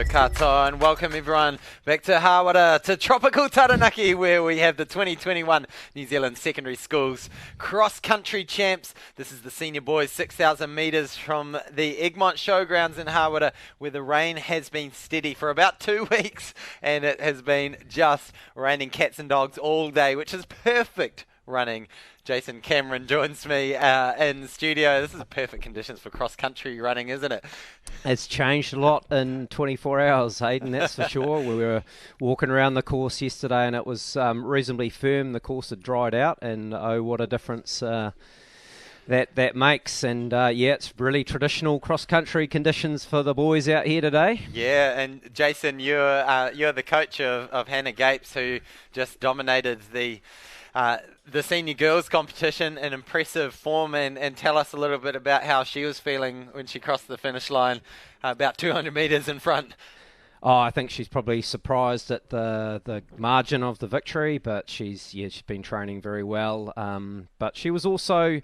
katoa, and welcome everyone back to Hawera, to tropical Taranaki, where we have the 2021 New Zealand Secondary Schools Cross Country Champs. This is the senior boys 6,000 metres from the Egmont showgrounds in Hawera, where the rain has been steady for about 2 weeks, and it has been just raining cats and dogs all day, which is perfect running. Jason Cameron joins me in the studio. This is perfect conditions for cross-country running, isn't it? It's changed a lot in 24 hours, Hayden, that's for sure. We were walking around the course yesterday and it was reasonably firm. The course had dried out, and oh, what a difference that makes. And yeah, it's really traditional cross-country conditions for the boys out here today. Yeah, and Jason, you're the coach of Hannah Gapes, who just dominated the senior girls competition in impressive form, and tell us a little bit about how she was feeling when she crossed the finish line about 200 metres in front. Oh, I think she's probably surprised at the margin of the victory, but she's been training very well. But she was also,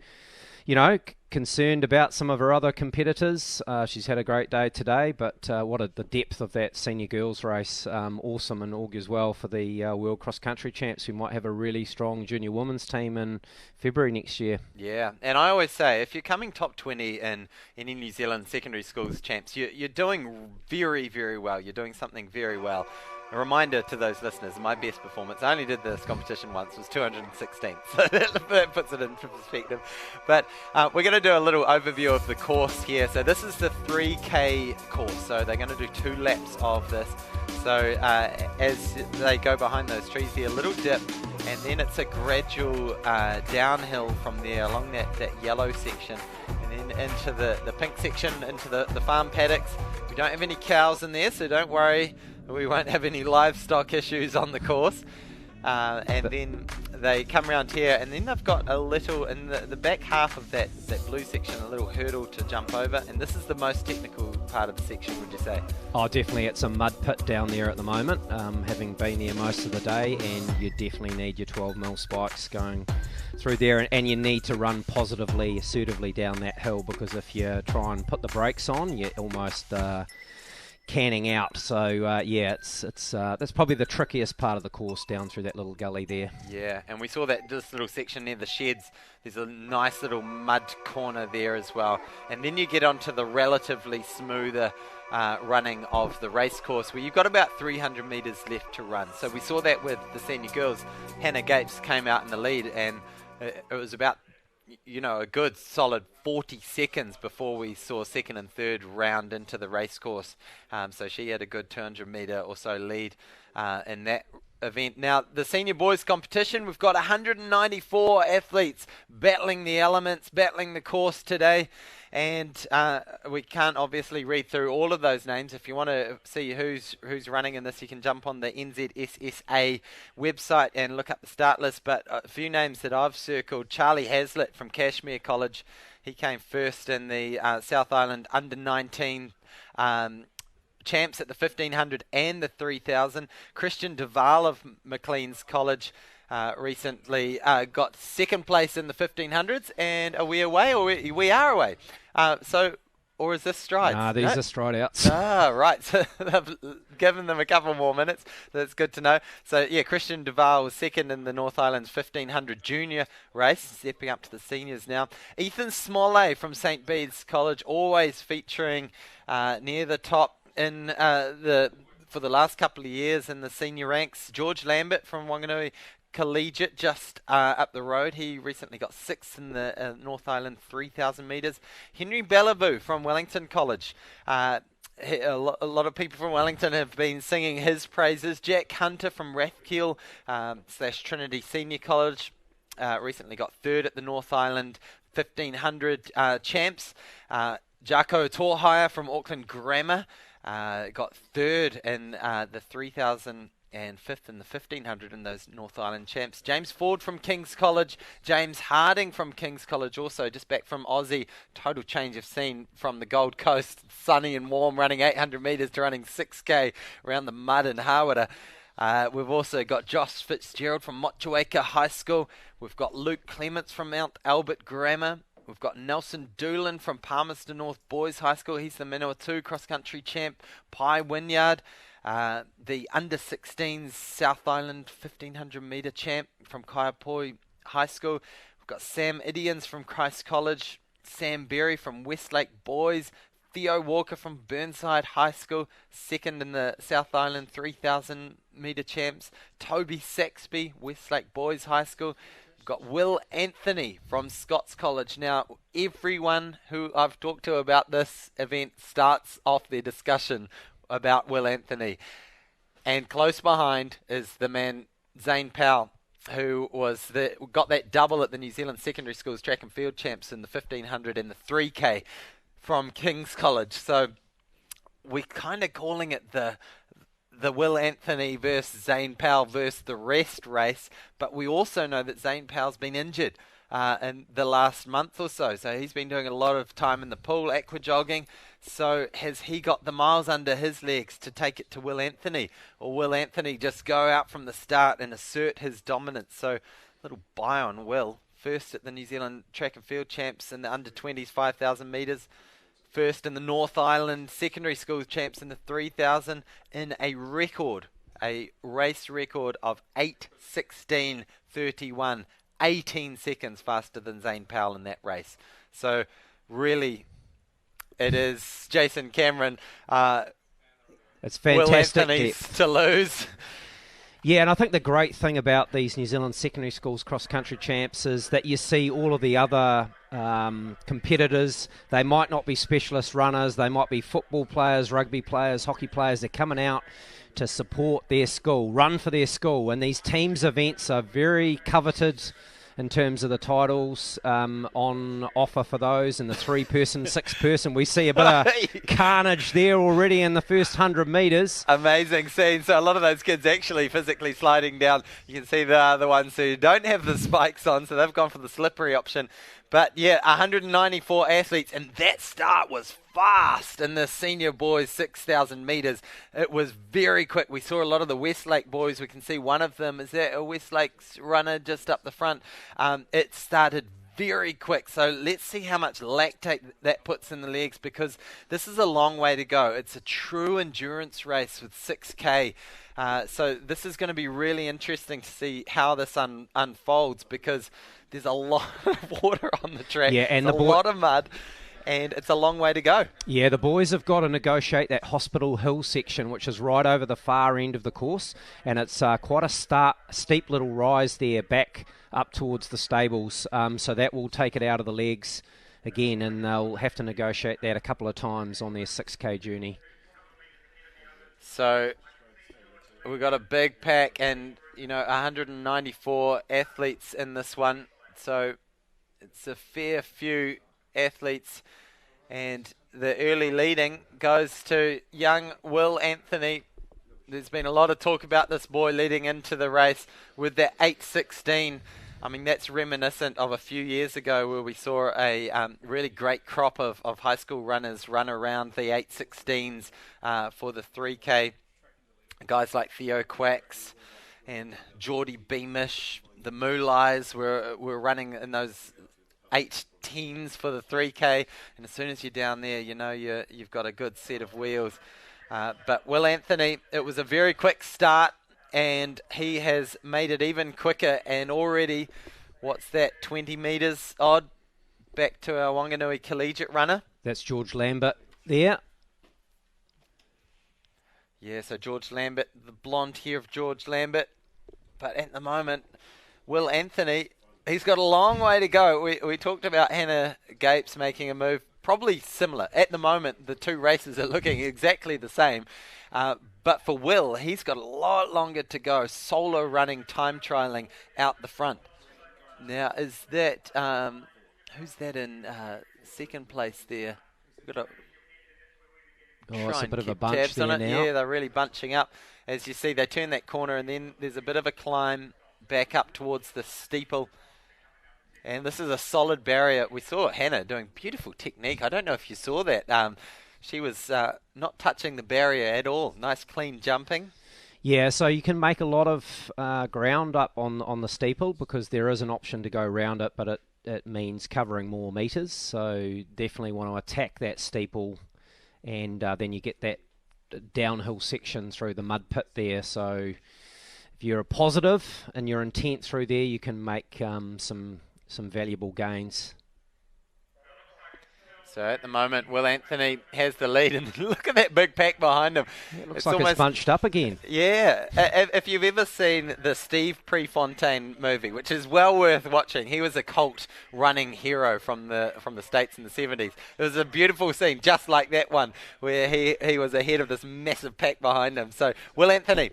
concerned about some of her other competitors. She's had a great day today, but the depth of that senior girls race, awesome, and augurs well for the World Cross Country Champs, who might have a really strong junior women's team in February next year. Yeah, and I always say, if you're coming top 20 in any New Zealand Secondary Schools Champs, you're doing very, very well. You're doing something very well. A reminder to those listeners, my best performance, I only did this competition once, was 216, so that puts it into perspective. But we're going to do a little overview of the course here. So this is the 3K course, so they're going to do 2 laps of this. So as they go behind those trees here, a little dip, and then it's a gradual downhill from there along that yellow section, and then into the pink section, into the farm paddocks. We don't have any cows in there, so don't worry. We won't have any livestock issues on the course. And then they come around here, and then they've got a little, in the back half of that blue section, a little hurdle to jump over. And this is the most technical part of the section, would you say? Oh, definitely. It's a mud pit down there at the moment, having been there most of the day, and you definitely need your 12mm spikes going through there, and you need to run positively, assertively down that hill, because if you try and put the brakes on, you're almost canning out. So that's probably the trickiest part of the course, down through that little gully there. Yeah, and we saw that this little section near the sheds, there's a nice little mud corner there as well, and then you get onto the relatively smoother running of the race course, where you've got about 300 metres left to run. So we saw that with the senior girls. Hannah Gapes came out in the lead, and it was about a good solid 40 seconds before we saw second and third round into the race course. So she had a good 200 metre or so lead in that event. Now, the senior boys competition, we've got 194 athletes battling the elements, battling the course today. And we can't obviously read through all of those names. If you want to see who's running in this, you can jump on the NZSSA website and look up the start list. But a few names that I've circled: Charlie Hazlitt from Cashmere College. He came first in the South Island under-19 champs at the 1500 and the 3000. Christian Duval of Maclean's College recently got second place in the 1500s. And are we away? Or we are away. Or is this strides? Nah, these are stride outs. Right. So they've given them a couple more minutes. That's good to know. So, yeah, Christian Duval was second in the North Island's 1500 junior race, stepping up to the seniors now. Ethan Smollett from St. Bede's College, always featuring near the top in for the last couple of years in the senior ranks. George Lambert from Wanganui Collegiate, just up the road. He recently got 6th in the North Island 3,000 metres. Henry Bellevue from Wellington College. A lot of people from Wellington have been singing his praises. Jack Hunter from Rathkiel / Trinity Senior College recently got 3rd at the North Island 1500 champs. Jaco Torhire from Auckland Grammar got 3rd in the 3000 and 5th in the 1500 in those North Island champs. James Ford from King's College. James Harding from King's College, also just back from Aussie. Total change of scene from the Gold Coast, sunny and warm, running 800 metres to running 6K around the mud in Hawera. We've also got Josh Fitzgerald from Motueka High School. We've got Luke Clements from Mount Albert Grammar. We've got Nelson Doolan from Palmerston North Boys High School. He's the Manawatu Cross Country Champ. Pie Wynyard, the under-16s South Island 1500 metre champ from Kaiapoi High School. We've got Sam Idians from Christ College. Sam Berry from Westlake Boys. Theo Walker from Burnside High School, second in the South Island 3,000 metre champs. Toby Saxby, Westlake Boys High School. We've got Will Anthony from Scots College. Now, everyone who I've talked to about this event starts off their discussion about Will Anthony. And close behind is the man, Zane Powell, who got that double at the New Zealand Secondary Schools Track and Field Champs in the 1500 and the 3K. From King's College. So we're kind of calling it the Will Anthony versus Zane Powell versus the rest race, but we also know that Zane Powell's been injured in the last month or so. So he's been doing a lot of time in the pool, aquajogging. So has he got the miles under his legs to take it to Will Anthony? Or will Anthony just go out from the start and assert his dominance? So little buy on Will. First at the New Zealand Track and Field Champs in the under-20s 5,000 metres. First in the North Island Secondary School Champs in the 3,000 in a race record of 8:16:31, 18 seconds faster than Zane Powell in that race. So really, it is Jason Cameron. It's fantastic. Will Anthony's to lose. Yeah, and I think the great thing about these New Zealand Secondary Schools Cross Country Champs is that you see all of the other competitors. They might not be specialist runners. They might be football players, rugby players, hockey players. They're coming out to support their school, run for their school. And these teams events are very coveted in terms of the titles on offer for those, and the 3-person, 6-person. We see a bit of carnage there already in the first 100 metres. Amazing scene. So a lot of those kids actually physically sliding down. You can see the ones who don't have the spikes on, so they've gone for the slippery option. But yeah, 194 athletes, and that start was fast in the senior boys 6,000 metres. It was very quick. We saw a lot of the Westlake boys. We can see one of them. Is that a Westlake runner just up the front? It started very quick. So let's see how much lactate that puts in the legs, because this is a long way to go. It's a true endurance race with 6K. So this is going to be really interesting to see how this unfolds, because there's a lot of water on the track. Yeah, and a lot of mud. And it's a long way to go. Yeah, the boys have got to negotiate that Hospital Hill section, which is right over the far end of the course. And it's quite a steep little rise there back up towards the stables. So that will take it out of the legs again, and they'll have to negotiate that a couple of times on their 6K journey. So we've got a big pack and, 194 athletes in this one. So it's a fair few athletes, and the early leading goes to young Will Anthony. There's been a lot of talk about this boy leading into the race with that 8:16. I mean, that's reminiscent of a few years ago where we saw a really great crop of high school runners run around the 8:16s for the 3K. Guys like Theo Quacks and Geordie Beamish, the Moolais were running in those 8:10s for the 3K, and as soon as you're down there, you've got a good set of wheels. But Will Anthony, it was a very quick start, and he has made it even quicker, and already, 20 metres odd back to our Wanganui collegiate runner. That's George Lambert there. Yeah, so George Lambert, the blonde hair of George Lambert. But at the moment, Will Anthony, he's got a long way to go. We talked about Hannah Gapes making a move, probably similar. At the moment, the two races are looking exactly the same. But for Will, he's got a lot longer to go. Solo running, time trialing out the front. Now, is that, who's that in second place there? We've got it's a bit of a bunch there now. Yeah, they're really bunching up. As you see, they turn that corner, and then there's a bit of a climb back up towards the steeple. And this is a solid barrier. We saw Hannah doing beautiful technique. I don't know if you saw that. She was not touching the barrier at all. Nice, clean jumping. Yeah, so you can make a lot of ground up on the steeple, because there is an option to go around it, but it means covering more metres. So definitely want to attack that steeple, and then you get that downhill section through the mud pit there. So if you're a positive and your intent through there, you can make some valuable gains. So at the moment, Will Anthony has the lead, and look at that big pack behind him. It looks like it's bunched up again. Yeah. If you've ever seen the Steve Prefontaine movie, which is well worth watching, he was a cult running hero from the States in the 70s. It was a beautiful scene, just like that one, where he was ahead of this massive pack behind him. So Will Anthony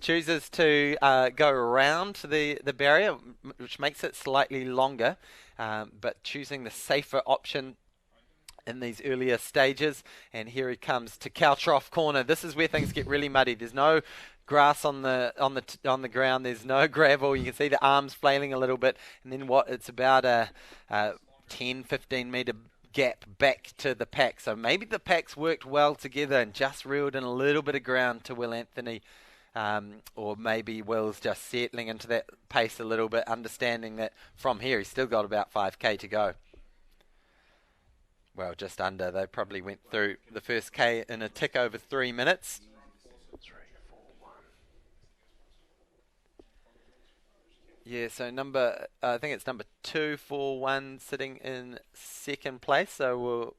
chooses to go around the barrier, which makes it slightly longer, but choosing the safer option in these earlier stages. And here he comes to Caltrough corner. This is where things get really muddy. There's no grass on the ground. There's no gravel. You can see the arms flailing a little bit, and then it's about a 10-15 meter gap back to the pack. So maybe the packs worked well together and just reeled in a little bit of ground to Will Anthony. Or maybe Will's just settling into that pace a little bit, understanding that from here he's still got about 5k to go. Well, just under. They probably went through the first K in a tick over 3 minutes. 3, 4, 1. Yeah, so I think it's number 241 sitting in second place. So we'll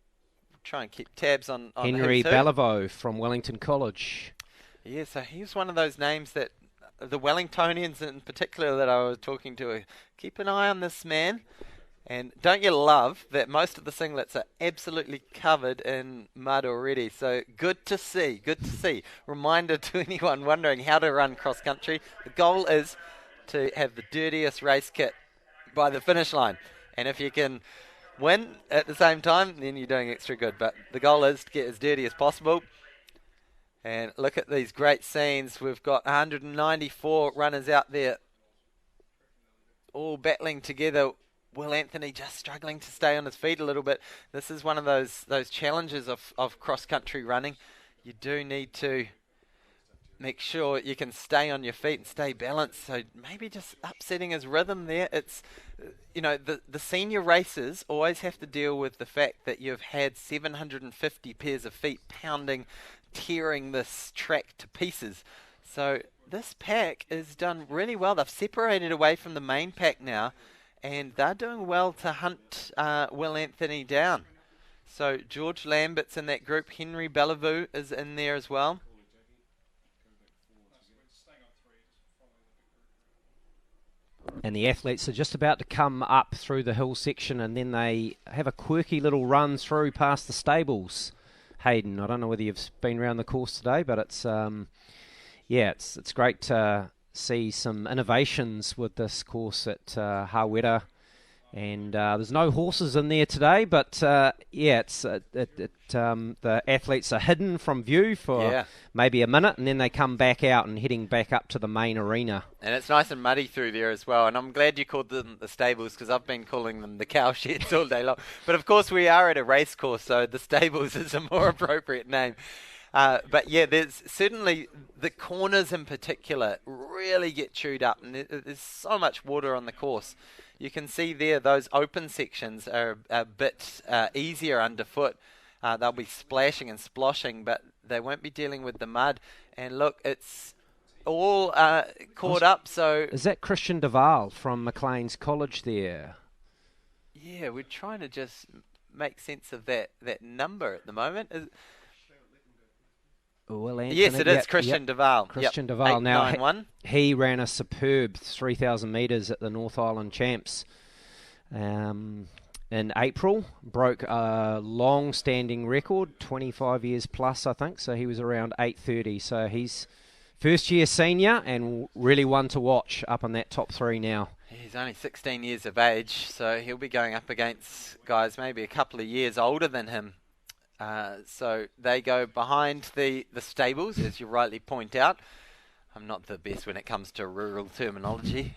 try and keep tabs on Henry him too. Baliveau from Wellington College. Yeah, so he's one of those names that the Wellingtonians in particular that I was talking to, keep an eye on this man. And don't you love that most of the singlets are absolutely covered in mud already? So good to see, good to see. Reminder to anyone wondering how to run cross country, the goal is to have the dirtiest race kit by the finish line. And if you can win at the same time, then you're doing extra good. But the goal is to get as dirty as possible. And look at these great scenes. We've got 194 runners out there all battling together. Will Anthony just struggling to stay on his feet a little bit. This is one of those challenges of cross-country running. You do need to make sure you can stay on your feet and stay balanced. So maybe just upsetting his rhythm there. It's, the senior racers always have to deal with the fact that you've had 750 pairs of feet pounding, tearing this track to pieces. So this pack is done really well. They've separated away from the main pack now, and they're doing well to hunt Will Anthony down. So George Lambert's in that group. Henry Baliveau is in there as well. And the athletes are just about to come up through the hill section, and then they have a quirky little run through past the stables. Hayden, I don't know whether you've been around the course today, but it's it's great to see some innovations with this course at Hawera. And there's no horses in there today, but the athletes are hidden from view for maybe a minute, and then they come back out and heading back up to the main arena. And it's nice and muddy through there as well. And I'm glad you called them the stables, because I've been calling them the cow sheds all day long. But of course we are at a race course, so the stables is a more appropriate name. But yeah, there's certainly the corners in particular really get chewed up, and there's so much water on the course. You can see there those open sections are a bit easier underfoot. They'll be splashing and sploshing, but they won't be dealing with the mud. And look, it's all caught up. So is that Christian Duval from Maclean's College there? Yeah, we're trying to just make sense of that number at the moment. Will Anthony, yes, it is Christian Duval. Christian Duval. Now, he ran a superb 3,000 metres at the North Island Champs in April. Broke a long-standing record, 25 years plus, I think. So he was around 8:30. So he's first-year senior and really one to watch up in that top three now. He's only 16 years of age, so he'll be going up against guys maybe a couple of years older than him. So they go behind the stables, as you rightly point out. I'm not the best when it comes to rural terminology.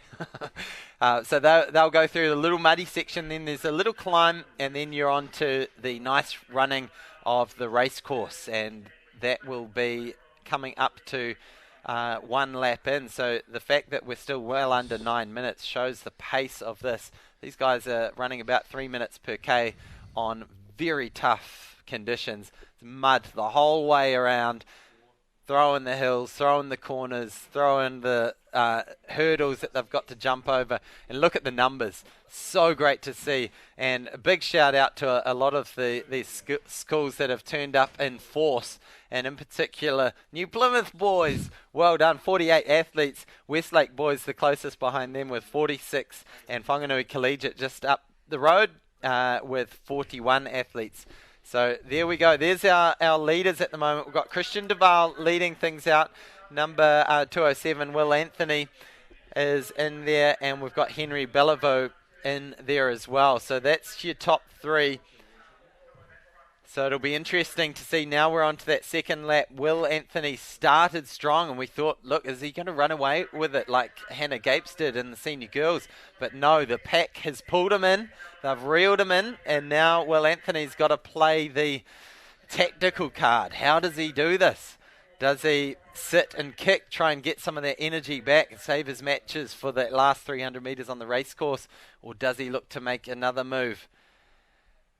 So they'll go through the little muddy section, then there's a little climb, and then you're on to the nice running of the race course, and that will be coming up to 1 lap in. So the fact that we're still well under 9 minutes shows the pace of this. These guys are running about 3 minutes per K on very tough conditions. It's mud the whole way around, throwing the hills, throwing the corners, throwing the hurdles that they've got to jump over. And look at the numbers. So great to see. And a big shout out to a lot of these schools that have turned up in force. And in particular, New Plymouth boys. Well done. 48 athletes. Westlake boys the closest behind them with 46. And Whanganui Collegiate just up the road with 41 athletes. So there we go. There's our leaders at the moment. We've got Christian Duval leading things out. Number 207, Will Anthony, is in there. And we've got Henry Bellevue in there as well. So that's your top three. So it'll be interesting to see. Now we're on to that second lap. Will Anthony started strong, and we thought, look, is he going to run away with it like Hannah Gapes did in the senior girls? But no, the pack has pulled him in. They've reeled him in, and now Will Anthony's got to play the tactical card. How does he do this? Does he sit and kick, try and get some of that energy back and save his matches for that last 300 metres on the race course? Or does he look to make another move?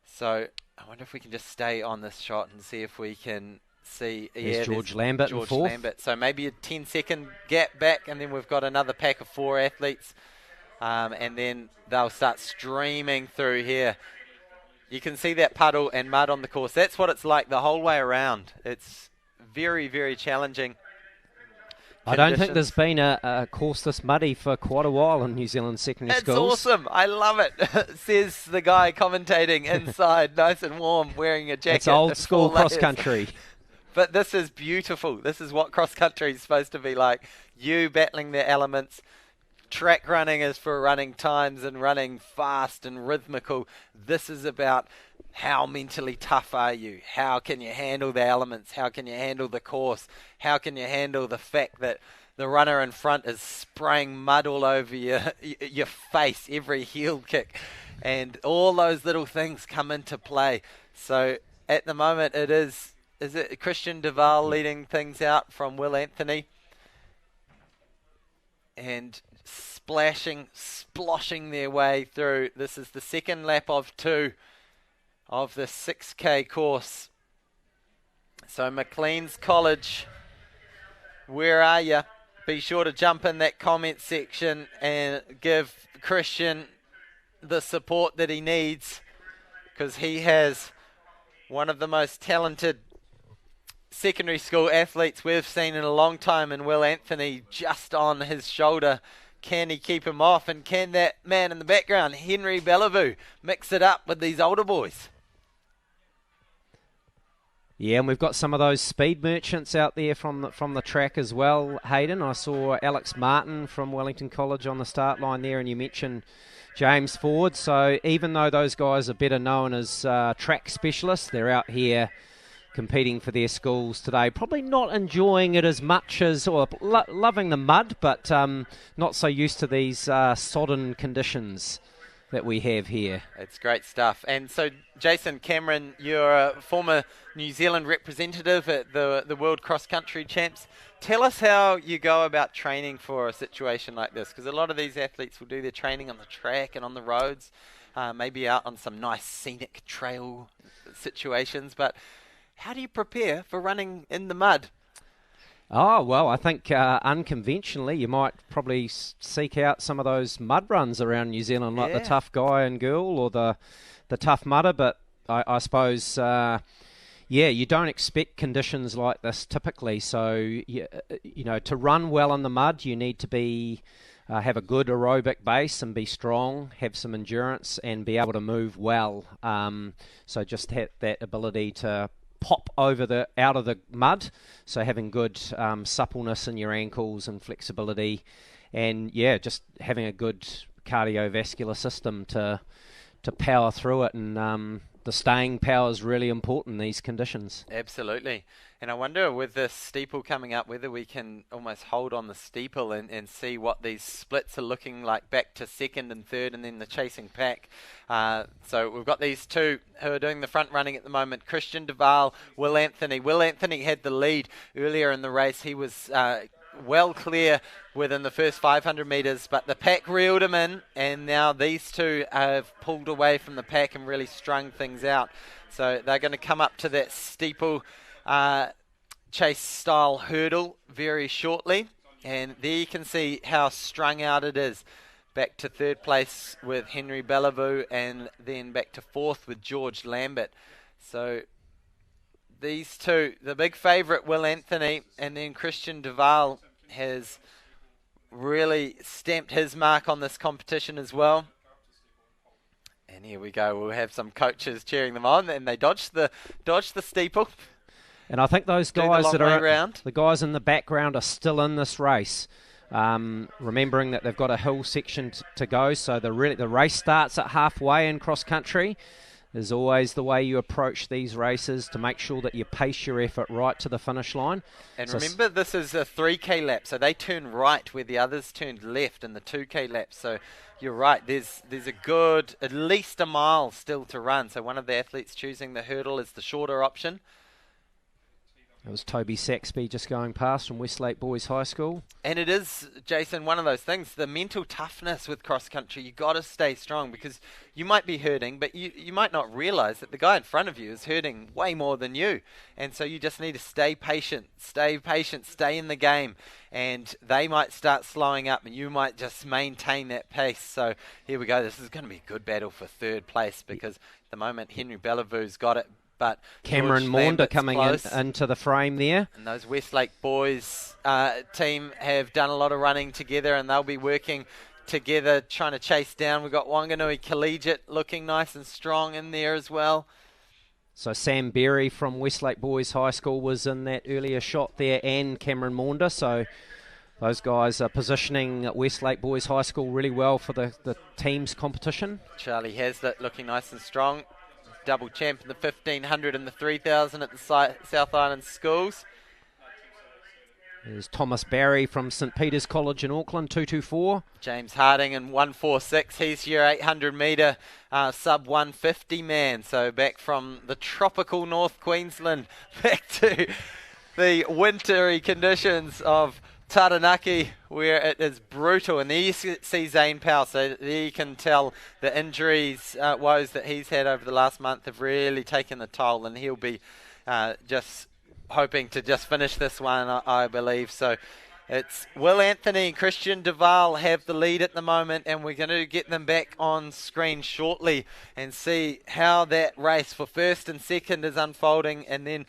So I wonder if we can just stay on this shot and see if we can see. There's George Lambert in fourth. Lambert. So maybe a 10-second gap back, and then we've got another pack of 4 athletes. And then they'll start streaming through here. You can see that puddle and mud on the course. That's what it's like the whole way around. It's very, very challenging. I don't think there's been a course this muddy for quite a while in New Zealand secondary schools. It's awesome. I love it. Says the guy commentating inside, nice and warm, wearing a jacket. It's old school cross country. But this is beautiful. This is what cross country is supposed to be like. You battling the elements. Track running is for running times and running fast and rhythmical. This is about how mentally tough are you? How can you handle the elements? How can you handle the course? How can you handle the fact that the runner in front is spraying mud all over your face, every heel kick? And all those little things come into play. So at the moment is it Christian Duval leading things out from Will Anthony? And sploshing their way through. This is the second lap of 2 of the 6K course. So Maclean's College, where are you? Be sure to jump in that comment section and give Christian the support that he needs, because he has one of the most talented secondary school athletes we've seen in a long time, and Will Anthony just on his shoulder. Can he keep him off? And can that man in the background, Henry Bellevue, mix it up with these older boys? Yeah, and we've got some of those speed merchants out there from the track as well, Hayden. I saw Alex Martin from Wellington College on the start line there, and you mentioned James Ford. So even though those guys are better known as track specialists, they're out here competing for their schools today. Probably not enjoying it as much as, or loving the mud, but not so used to these sodden conditions that we have here. It's great stuff. And so, Jason Cameron, you're a former New Zealand representative at the World Cross Country Champs. Tell us how you go about training for a situation like this, because a lot of these athletes will do their training on the track and on the roads, maybe out on some nice scenic trail situations, but how do you prepare for running in the mud? Oh, well, I think unconventionally you might probably seek out some of those mud runs around New Zealand, like the tough guy and girl or the tough mudder. But I suppose, you don't expect conditions like this typically. So, you know, to run well in the mud, you need to be have a good aerobic base and be strong, have some endurance and be able to move well. So just have that ability to pop out of the mud, so having good suppleness in your ankles and flexibility, and just having a good cardiovascular system to power through it, and the staying power is really important in these conditions. Absolutely. And I wonder, with this steeple coming up, whether we can almost hold on the steeple and see what these splits are looking like back to second and third, and then the chasing pack. So we've got these two who are doing the front running at the moment. Christian Duval, Will Anthony. Will Anthony had the lead earlier in the race. He was well clear within the first 500 metres, but the pack reeled him in, and now these two have pulled away from the pack and really strung things out. So they're going to come up to that steeple chase style hurdle very shortly, and there you can see how strung out it is. Back to third place with Henry Bellevue, and then back to fourth with George Lambert. So these two, the big favourite Will Anthony, and then Christian Duval has really stamped his mark on this competition as well. And here we go, we'll have some coaches cheering them on, and they dodged the steeple. And I think those guys that are round. The guys in the background are still in this race. Remembering that they've got a hill section to go, so the race starts at halfway in cross country. Is always the way you approach these races, to make sure that you pace your effort right to the finish line. And so remember, this is a 3K lap, so they turn right where the others turned left in the 2K lap. So you're right, there's a good, at least a mile still to run. So one of the athletes choosing the hurdle is the shorter option. It was Toby Saxby just going past from Westlake Boys High School. And it is, Jason, one of those things, the mental toughness with cross country. You got to stay strong, because you might be hurting, but you might not realise that the guy in front of you is hurting way more than you. And so you just need to stay patient, stay in the game. And they might start slowing up, and you might just maintain that pace. So here we go. This is going to be a good battle for third place, because at the moment Henry Bellevue's got it. But Cameron Maunder coming into the frame there. And those Westlake boys team have done a lot of running together, and they'll be working together trying to chase down. We've got Wanganui Collegiate looking nice and strong in there as well. So Sam Berry from Westlake Boys High School was in that earlier shot there, and Cameron Maunder. So those guys are positioning Westlake Boys High School really well for the team's competition. Charlie Hazlitt looking nice and strong. Double champ in the 1500 and the 3000 at the South Island schools. There's Thomas Barry from St Peter's College in Auckland, 224. James Harding in 146. He's your 800 metre sub 150 man. So back from the tropical North Queensland back to the wintry conditions of Taranaki, where it is brutal. And there you see Zane Powell, so there you can tell the injuries, woes that he's had over the last month have really taken a toll, and he'll be just hoping to just finish this one, I believe. So it's Will Anthony and Christian Duval have the lead at the moment, and we're going to get them back on screen shortly and see how that race for first and second is unfolding, and then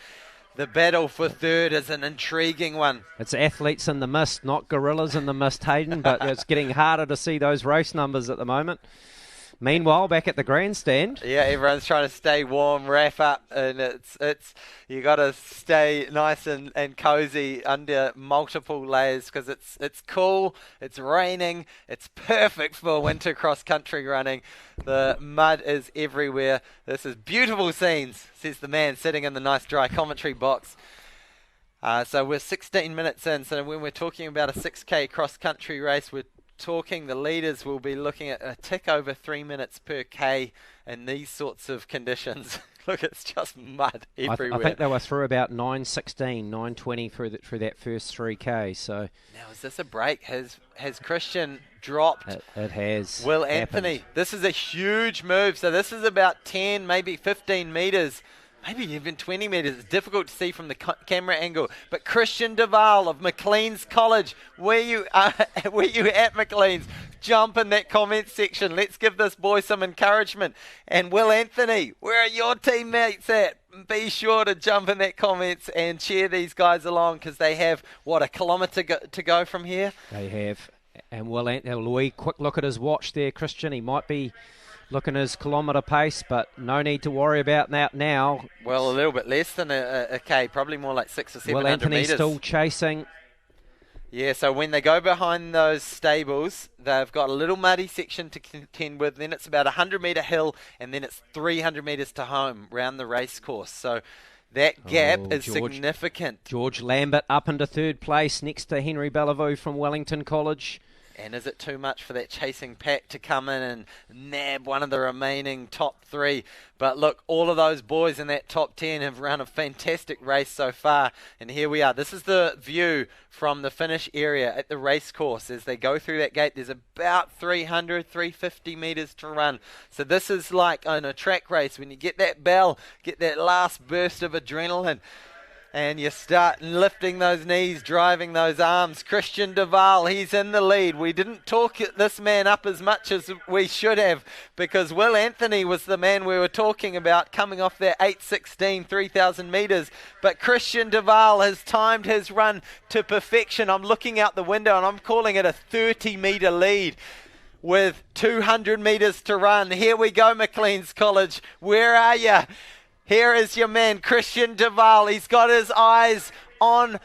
the battle for third is an intriguing one. It's athletes in the mist, not gorillas in the mist, Hayden, but it's getting harder to see those race numbers at the moment. Meanwhile, back at the grandstand. Yeah, everyone's trying to stay warm, wrap up, and it's you got to stay nice and cozy under multiple layers, because it's cool, it's raining, it's perfect for winter cross-country running. The mud is everywhere. This is beautiful scenes, says the man sitting in the nice dry commentary box. So we're 16 minutes in, so when we're talking about a 6K cross-country race, we're talking the leaders will be looking at a tick over 3 minutes per K in these sorts of conditions. Look, it's just mud everywhere. I think they were through about 9:16, 9:20 through that first 3K. So now, is this a break? Has Christian dropped? It has. Will Anthony. This is a huge move. So this is about 10, maybe 15 metres. Maybe even 20 metres. It's difficult to see from the camera angle. But Christian Duval of Maclean's College, where you at, Maclean's? Jump in that comment section. Let's give this boy some encouragement. And Will Anthony, where are your teammates at? Be sure to jump in that comments and cheer these guys along, because they have, a kilometre to go from here? They have. And Will Anthony, quick look at his watch there, Christian. He might be looking at his kilometre pace, but no need to worry about that now. Well, a little bit less than a K, probably more like 600 or 700 Will Anthony metres. still chasing. Yeah, so when they go behind those stables, they've got a little muddy section to contend with. Then it's about a 100-metre hill, and then it's 300 metres to home round the race course. So that gap is significant. George Lambert up into third place next to Henry Bellevue from Wellington College. And is it too much for that chasing pack to come in and nab one of the remaining top 3? But look, all of those boys in that top 10 have run a fantastic race so far. And here we are. This is the view from the finish area at the race course. As they go through that gate, there's about 350 metres to run. So this is like in a track race when you get that bell, get that last burst of adrenaline. And you start lifting those knees, driving those arms. Christian Duval, he's in the lead. We didn't talk this man up as much as we should have, because Will Anthony was the man we were talking about coming off that 8:16, 3,000 metres. But Christian Duval has timed his run to perfection. I'm looking out the window and I'm calling it a 30-metre lead with 200 metres to run. Here we go, Maclean's College. Where are you? Here is your man, Christian Duval. He's got his eyes on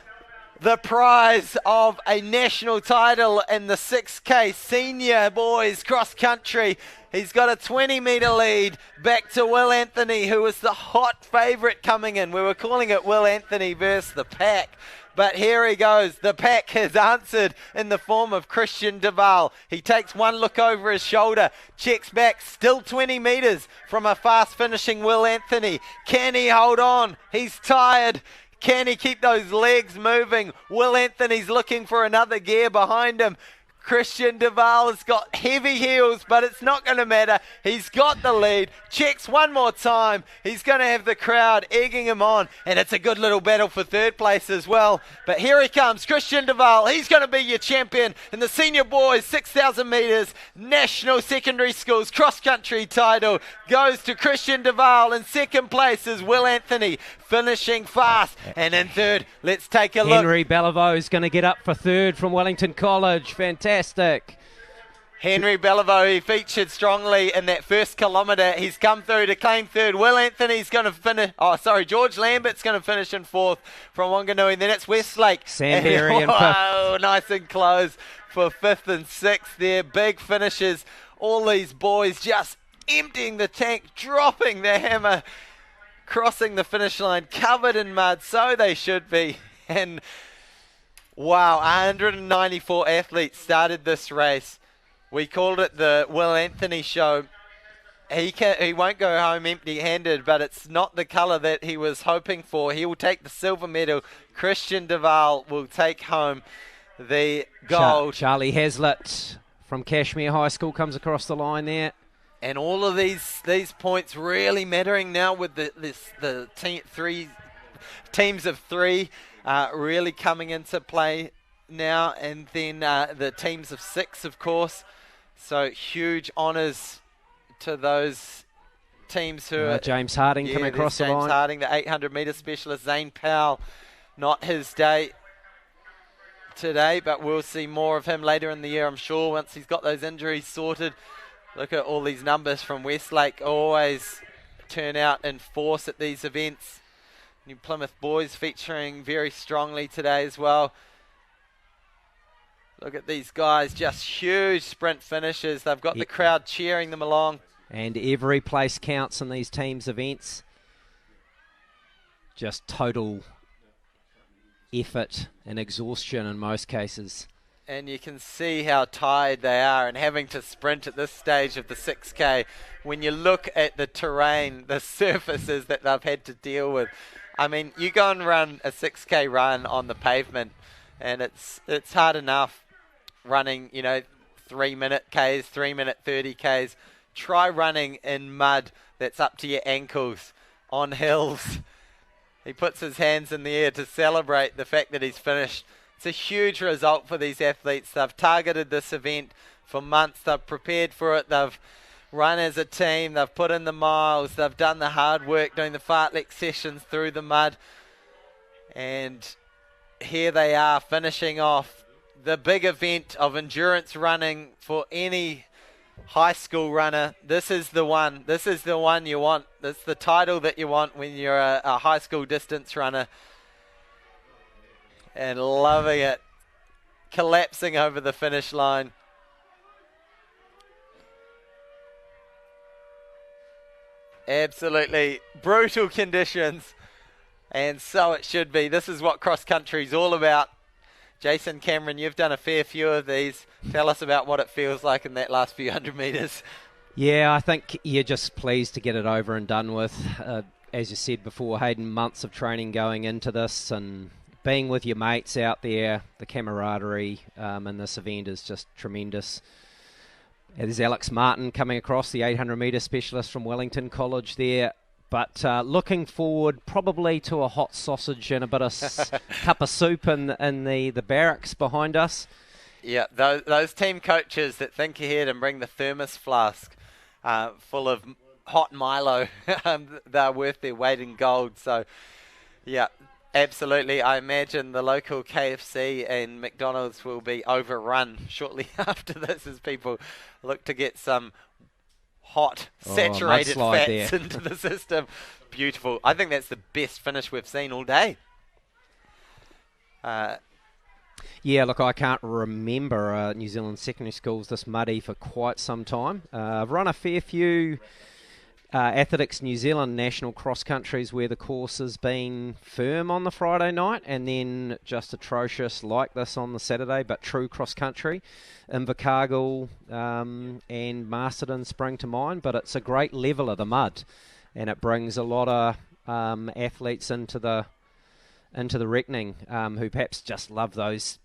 the prize of a national title in the 6K Senior Boys Cross Country. He's got a 20-metre lead back to Will Anthony, who was the hot favourite coming in. We were calling it Will Anthony versus the pack. But here he goes. The pack has answered in the form of Christian Duval. He takes one look over his shoulder, checks back, still 20 metres from a fast finishing Will Anthony. Can he hold on? He's tired. Can he keep those legs moving? Will Anthony's looking for another gear behind him. Christian Duval has got heavy heels, but it's not going to matter. He's got the lead. Checks one more time. He's going to have the crowd egging him on, and it's a good little battle for third place as well. But here he comes, Christian Duval. He's going to be your champion in the senior boys 6,000 metres national secondary schools cross country title goes to Christian Duval. In second place is Will Anthony, finishing fast. And in third, let's take a look. Henry Beliveau is going to get up for third from Wellington College. Fantastic. Henry Beliveau, he featured strongly in that first kilometre. He's come through to claim third. Will Anthony's going to finish. George Lambert's going to finish in fourth from Wanganui. Then it's Westlake. Sandberry in fifth. Oh, nice and close for fifth and sixth there. Big finishes. All these boys just emptying the tank, dropping the hammer, crossing the finish line, covered in mud. So they should be. And wow, 194 athletes started this race. We called it the Will Anthony show. He won't go home empty-handed, but it's not the colour that he was hoping for. He will take the silver medal. Christian Duval will take home the gold. Charlie Hazlitt from Cashmere High School comes across the line there. And all of these points really mattering now with three teams of three really coming into play now, and then the teams of six, of course. So huge honours to those teams who are... James Harding coming across the line. James Harding, the 800-metre specialist. Zane Powell, not his day today, but we'll see more of him later in the year, I'm sure, once he's got those injuries sorted. Look at all these numbers from Westlake. Always turn out in force at these events. New Plymouth boys featuring very strongly today as well. Look at these guys, just huge sprint finishes. They've got the crowd cheering them along. And every place counts in these teams' events. Just total effort and exhaustion in most cases. And you can see how tired they are and having to sprint at this stage of the 6K. When you look at the terrain, the surfaces that they've had to deal with. I mean, you go and run a 6K run on the pavement, and it's hard enough running, 3-minute Ks, 3-minute 30 Ks. Try running in mud that's up to your ankles on hills. He puts his hands in the air to celebrate the fact that he's finished. It's a huge result for these athletes. They've targeted this event for months. They've prepared for it. They've run as a team. They've put in the miles. They've done the hard work doing the fartlek sessions through the mud. And here they are finishing off the big event of endurance running for any high school runner. This is the one. This is the one you want. That's the title that you want when you're a high school distance runner. And loving it. Collapsing over the finish line. Absolutely brutal conditions. And so it should be. This is what cross country is all about. Jason Cameron, you've done a fair few of these. Tell us about what it feels like in that last few hundred metres. Yeah, I think you're just pleased to get it over and done with. As you said before, Hayden, months of training going into this and being with your mates out there, the camaraderie in this event is just tremendous. There's Alex Martin coming across, the 800 metre specialist from Wellington College there. But looking forward probably to a hot sausage and a bit of cup of soup in the barracks behind us. Yeah, those team coaches that think ahead and bring the thermos flask full of hot Milo, they're worth their weight in gold. So, yeah, absolutely. I imagine the local KFC and McDonald's will be overrun shortly after this as people look to get some hot, saturated fats into the system. Beautiful. I think that's the best finish we've seen all day. Yeah, look, I can't remember New Zealand secondary schools this muddy for quite some time. I've run a fair few Athletics New Zealand national cross countries where the course has been firm on the Friday night and then just atrocious like this on the Saturday, but true cross country. Invercargill and Masterton spring to mind, but it's a great level of the mud and it brings a lot of athletes into the reckoning who perhaps just love those,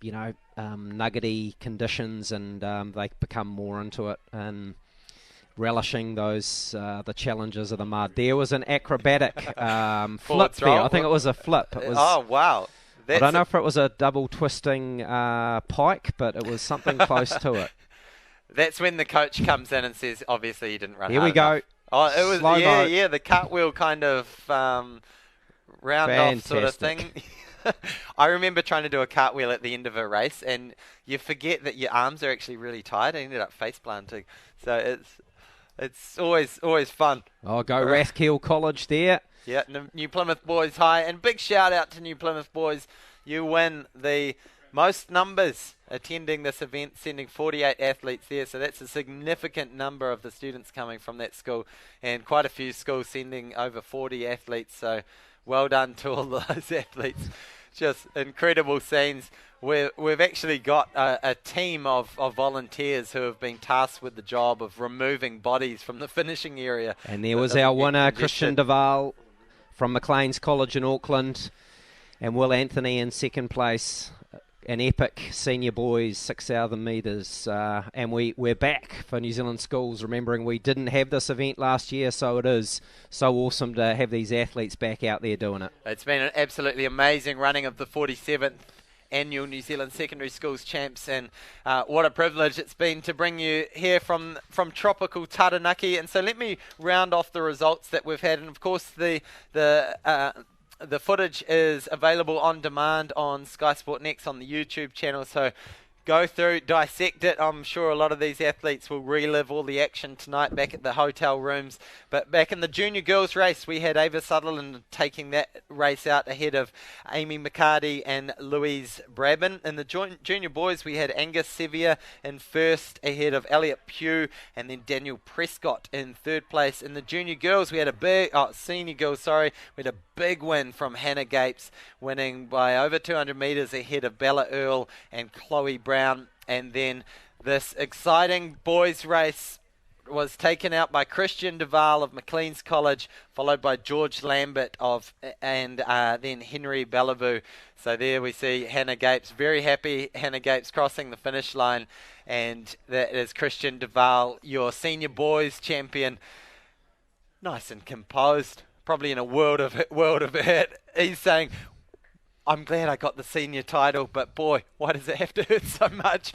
nuggety conditions and they become more into it and relishing those the challenges of the mud. There was an acrobatic flip there. I think it was a flip. It was, oh, wow. I don't know if it was a double twisting pike, but it was something close to it. That's when the coach comes in and says, obviously you didn't run Here we go. Enough. Oh, it was, Slow-mo. the cartwheel kind of round off sort of thing. I remember trying to do a cartwheel at the end of a race and you forget that your arms are actually really tight. I ended up face planting. So it's always fun. Oh, go Rathkeel College there. Yeah, New Plymouth Boys High. And big shout out to New Plymouth Boys. You win the most numbers attending this event, sending 48 athletes there. So that's a significant number of the students coming from that school. And quite a few schools sending over 40 athletes. So well done to all those athletes. Just incredible scenes. We've actually got a team of volunteers who have been tasked with the job of removing bodies from the finishing area. And there was our winner, Christian Duval from Maclean's College in Auckland, and Will Anthony in second place. An epic senior boys 6,000 metres, and we're back for New Zealand schools, remembering we didn't have this event last year, so it is so awesome to have these athletes back out there doing it. It's been an absolutely amazing running of the 47th annual New Zealand Secondary Schools Champs, and what a privilege it's been to bring you here from tropical Taranaki. And so let me round off the results that we've had, and of course the footage is available on demand on skysportnext on the YouTube channel, so go through, dissect it. I'm sure a lot of these athletes will relive all the action tonight back at the hotel rooms. But back in the junior girls race, we had Ava Sutherland taking that race out ahead of Amy McCarty and Louise Brabin. In the junior boys, we had Angus Sevier in first ahead of Elliot Pugh and then Daniel Prescott in third place. In the junior girls, we had senior girls, we had a big win from Hannah Gapes, winning by over 200 metres ahead of Bella Earl and Chloe Brown. And then this exciting boys race was taken out by Christian Duval of Maclean's College, followed by George Lambert and then Henry Bellevue. So there we see Hannah Gapes, very happy Hannah Gapes crossing the finish line, and that is Christian Duval, your senior boys champion. Nice and composed, probably in a world of hurt. He's saying, I'm glad I got the senior title, but boy, why does it have to hurt so much?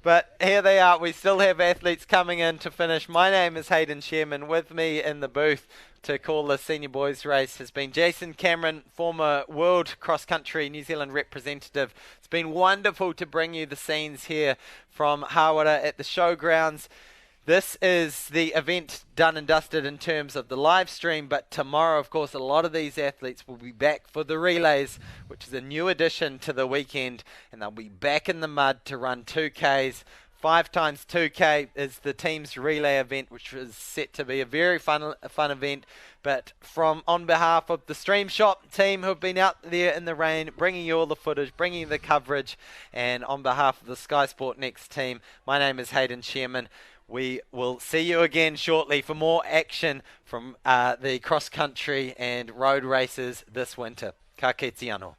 But here they are. We still have athletes coming in to finish. My name is Hayden Sherman. With me in the booth to call the senior boys race has been Jason Cameron, former World Cross Country New Zealand representative. It's been wonderful to bring you the scenes here from Hawera at the showgrounds. This is the event done and dusted in terms of the live stream, but tomorrow, of course, a lot of these athletes will be back for the relays, which is a new addition to the weekend, and they'll be back in the mud to run 2Ks, 5 times 2K is the team's relay event, which was set to be a very fun event. But on behalf of the Stream Shop team who have been out there in the rain, bringing you all the footage, bringing you the coverage, and on behalf of the Sky Sport Next team, my name is Hayden Sherman. We will see you again shortly for more action from the cross-country and road races this winter. Ka kite anō.